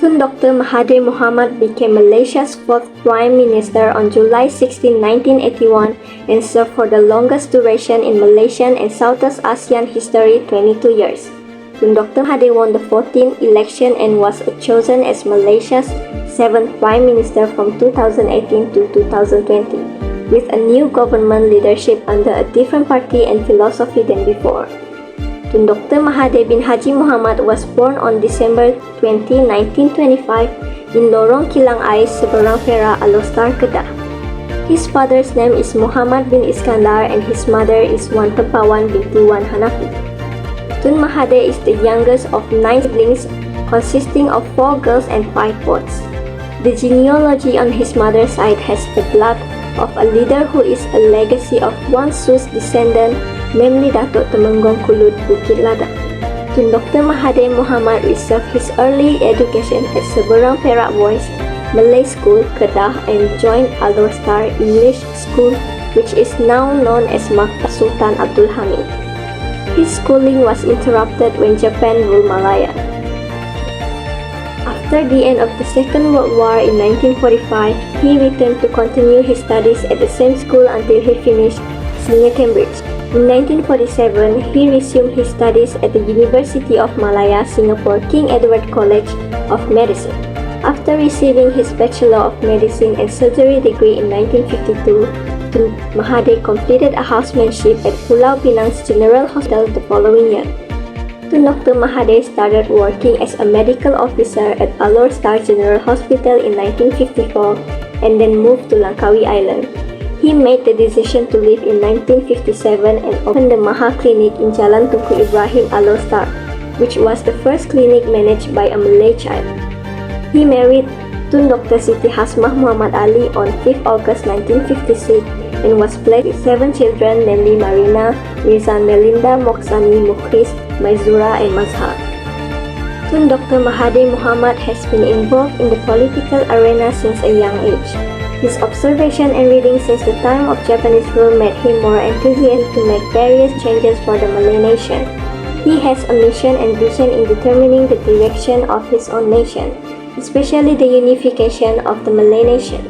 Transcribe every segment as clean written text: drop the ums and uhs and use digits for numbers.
Tun Dr. Mahathir Mohamad became Malaysia's fourth Prime Minister on July 16, 1981 and served for the longest duration in Malaysian and Southeast Asian history, 22 years. Tun Dr. Mahathir won the 14th election and was chosen as Malaysia's seventh Prime Minister from 2018 to 2020, with a new government leadership under a different party and philosophy than before. Tun Dr. Mahathir bin Haji Mohamad was born on December 20, 1925 in Lorong Kilang Ais, Seberang Perak, Alor, Kedah. His father's name is Muhammad bin Iskandar and his mother is Wan Tempawan binti Wan Hanafi. Tun Mahathir is the youngest of 9 siblings, consisting of 4 girls and 5 boys. The genealogy on his mother's side has the blood of a leader who is a legacy of one Sus descendant, namely Datuk Temenggong Kulut Bukit Lada. Tun Dr. Mahathir Mohamad received his early education at Seberang Perak Boys Malay School, Kedah, and joined Alor Star English School, which is now known as Maktab Sultan Abdul Hamid. His schooling was interrupted when Japan ruled Malaya. After the end of the Second World War in 1945, he returned to continue his studies at the same school until he finished Senior Cambridge. In 1947, he resumed his studies at the University of Malaya, Singapore King Edward College of Medicine. After receiving his Bachelor of Medicine and Surgery degree in 1952, Tun Mahathir completed a housemanship at Pulau Pinang's General Hospital the following year. Tun Dr. Mahathir started working as a medical officer at Alor Star General Hospital in 1954 and then moved to Langkawi Island. He made the decision to leave in 1957 and opened the Maha Clinic in Jalan Tunku Ibrahim, Alor Star, which was the first clinic managed by a Malay child. He married Tun Dr. Siti Hasmah Muhammad Ali on 5 August 1956 and was blessed with 7 children, namely Marina, Rizan, Melinda, Moksani, Mukhris, Maizura, and Mazhar. Tun Dr. Mahathir Mohamad has been involved in the political arena since a young age. His observation and reading since the time of Japanese rule made him more enthusiastic to make various changes for the Malay nation. He has a mission and vision in determining the direction of his own nation, especially the unification of the Malay nation.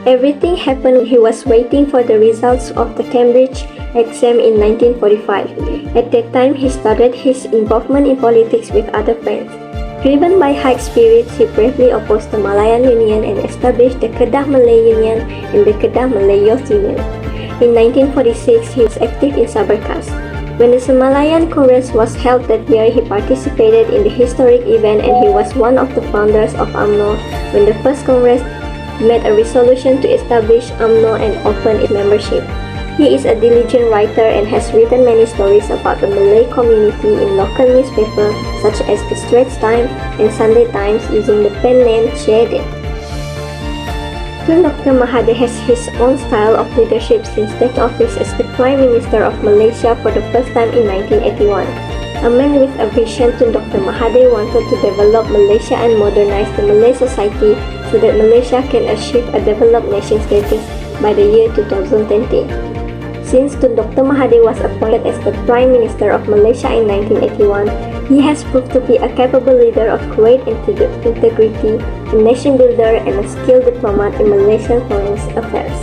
Everything happened when he was waiting for the results of the Cambridge exam in 1945. At that time, he started his involvement in politics with other friends. Driven by high spirits, he bravely opposed the Malayan Union and established the Kedah Malay Union and the Kedah Malay Youth Union. In 1946, he was active in Saberkas. When the Semalayan Congress was held that year, he participated in the historic event and he was one of the founders of UMNO when the first Congress made a resolution to establish UMNO and open its membership. He is a diligent writer and has written many stories about the Malay community in local newspapers such as the Straits Times and Sunday Times using the pen name Syedin. Tun Dr. Mahathir has his own style of leadership since taking office as the Prime Minister of Malaysia for the first time in 1981. A man with a vision, Tun Dr. Mahathir wanted to develop Malaysia and modernize the Malay society so that Malaysia can achieve a developed nation status by the year 2020. Since Tun Dr. Mahathir was appointed as the Prime Minister of Malaysia in 1981, he has proved to be a capable leader of great integrity, a nation builder, and a skilled diplomat in Malaysian foreign affairs.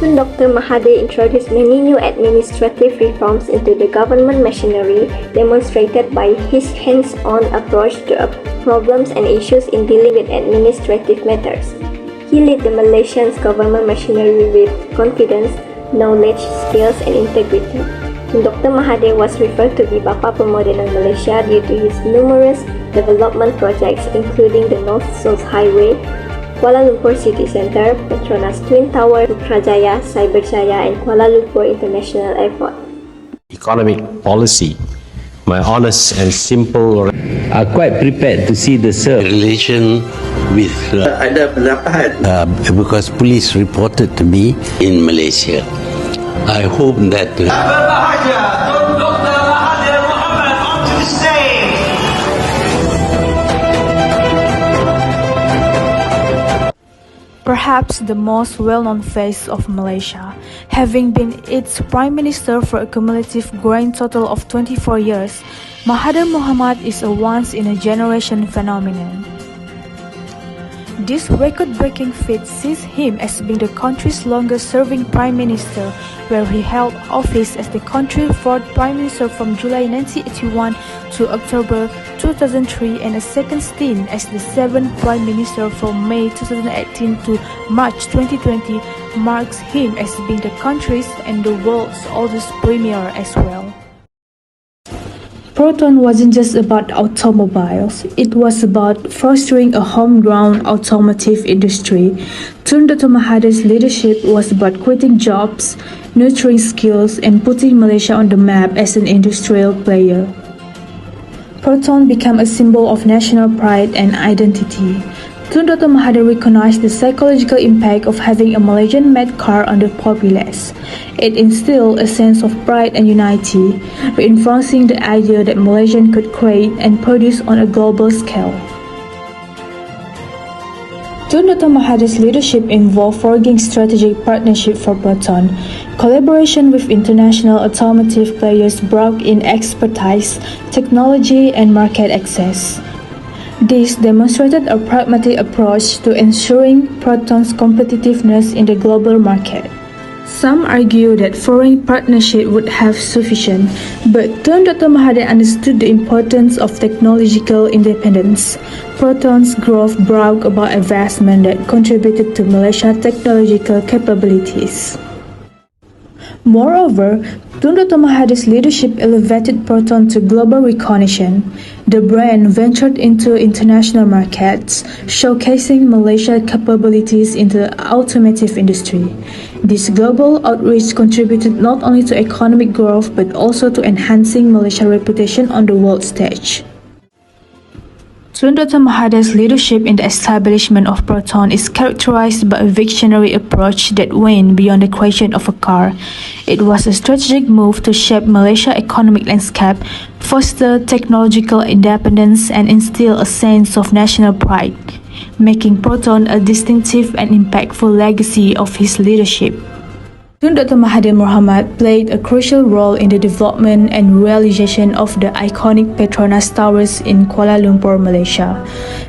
Tun Dr. Mahathir introduced many new administrative reforms into the government machinery, demonstrated by his hands-on approach to problems and issues in dealing with administrative matters. He led the Malaysian government machinery with confidence, knowledge, skills, and integrity. Tun Dr. Mahathir was referred to be Bapa Pemodenan Malaysia due to his numerous development projects including the North-South Highway, Kuala Lumpur City Centre, Petronas Twin Tower, Putrajaya, Cyberjaya, and Kuala Lumpur International Airport. Economic policy, my honest and simple are quite prepared to see the relation with because police reported to me in Malaysia. I hope that perhaps the most well-known face of Malaysia, having been its Prime Minister for a cumulative grand total of 24 years, Mahathir Mohamad is a once-in-a-generation phenomenon. This record-breaking feat sees him as being the country's longest-serving Prime Minister, where he held office as the country's fourth Prime Minister from July 1981 to October 2003 and a second stint as the seventh Prime Minister from May 2018 to March 2020 marks him as being the country's and the world's oldest Premier as well. Proton wasn't just about automobiles, it was about fostering a homegrown automotive industry. Tun Dr. Mahathir's leadership was about creating jobs, nurturing skills, and putting Malaysia on the map as an industrial player. Proton became a symbol of national pride and identity. Tun Dr. Mahathir recognized the psychological impact of having a Malaysian-made car on the populace. It instilled a sense of pride and unity, reinforcing the idea that Malaysians could create and produce on a global scale. Tun Dr. Mahathir's leadership involved forging strategic partnership for Proton. Collaboration with international automotive players brought in expertise, technology, and market access. This demonstrated a pragmatic approach to ensuring Proton's competitiveness in the global market. Some argue that foreign partnership would have sufficient, but Tun Dr. Mahathir understood the importance of technological independence. Proton's growth brought about investment that contributed to Malaysia's technological capabilities. Moreover, Tun Dr. Mahathir's leadership elevated Proton to global recognition. The brand ventured into international markets, showcasing Malaysia's capabilities in the automotive industry. This global outreach contributed not only to economic growth but also to enhancing Malaysia's reputation on the world stage. Tun Dr. Mahathir's leadership in the establishment of Proton is characterized by a visionary approach that went beyond the creation of a car. It was a strategic move to shape Malaysia's economic landscape, foster technological independence, and instill a sense of national pride, making Proton a distinctive and impactful legacy of his leadership. Tun Dr. Mahathir Mohamad played a crucial role in the development and realization of the iconic Petronas Towers in Kuala Lumpur, Malaysia.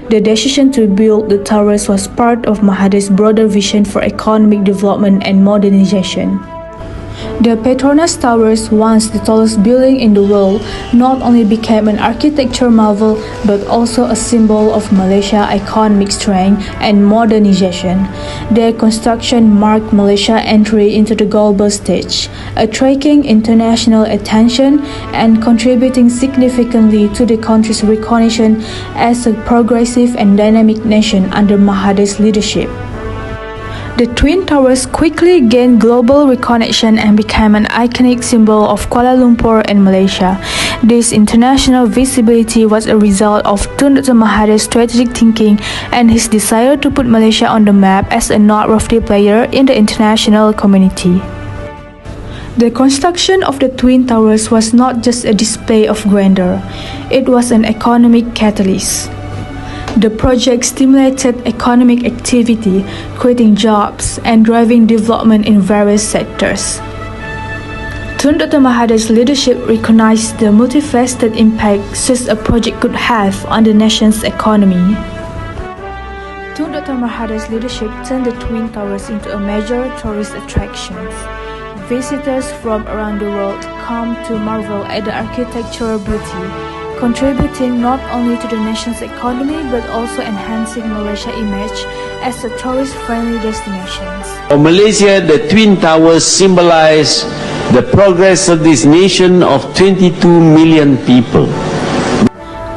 The decision to build the towers was part of Mahathir's broader vision for economic development and modernization. The Petronas Towers, once the tallest building in the world, not only became an architecture marvel but also a symbol of Malaysia's economic strength and modernization. Their construction marked Malaysia's entry into the global stage, attracting international attention and contributing significantly to the country's recognition as a progressive and dynamic nation under Mahathir's leadership. The Twin Towers quickly gained global recognition and became an iconic symbol of Kuala Lumpur and Malaysia. This international visibility was a result of Tun Dr. Mahathir's strategic thinking and his desire to put Malaysia on the map as a noteworthy player in the international community. The construction of the Twin Towers was not just a display of grandeur, it was an economic catalyst. The project stimulated economic activity, creating jobs, and driving development in various sectors. Tun Dr. Mahathir's leadership recognized the multifaceted impact such a project could have on the nation's economy. Tun Dr. Mahathir's leadership turned the Twin Towers into a major tourist attraction. Visitors from around the world come to marvel at the architectural beauty, contributing not only to the nation's economy but also enhancing Malaysia's image as a tourist-friendly destination. For Malaysia, the Twin Towers symbolize the progress of this nation of 22 million people.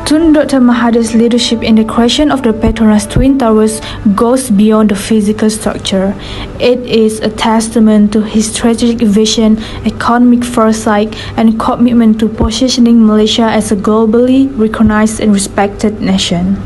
Tun Dr. Mahathir's leadership in the creation of the Petronas Twin Towers goes beyond the physical structure. It is a testament to his strategic vision, economic foresight, and commitment to positioning Malaysia as a globally recognized and respected nation.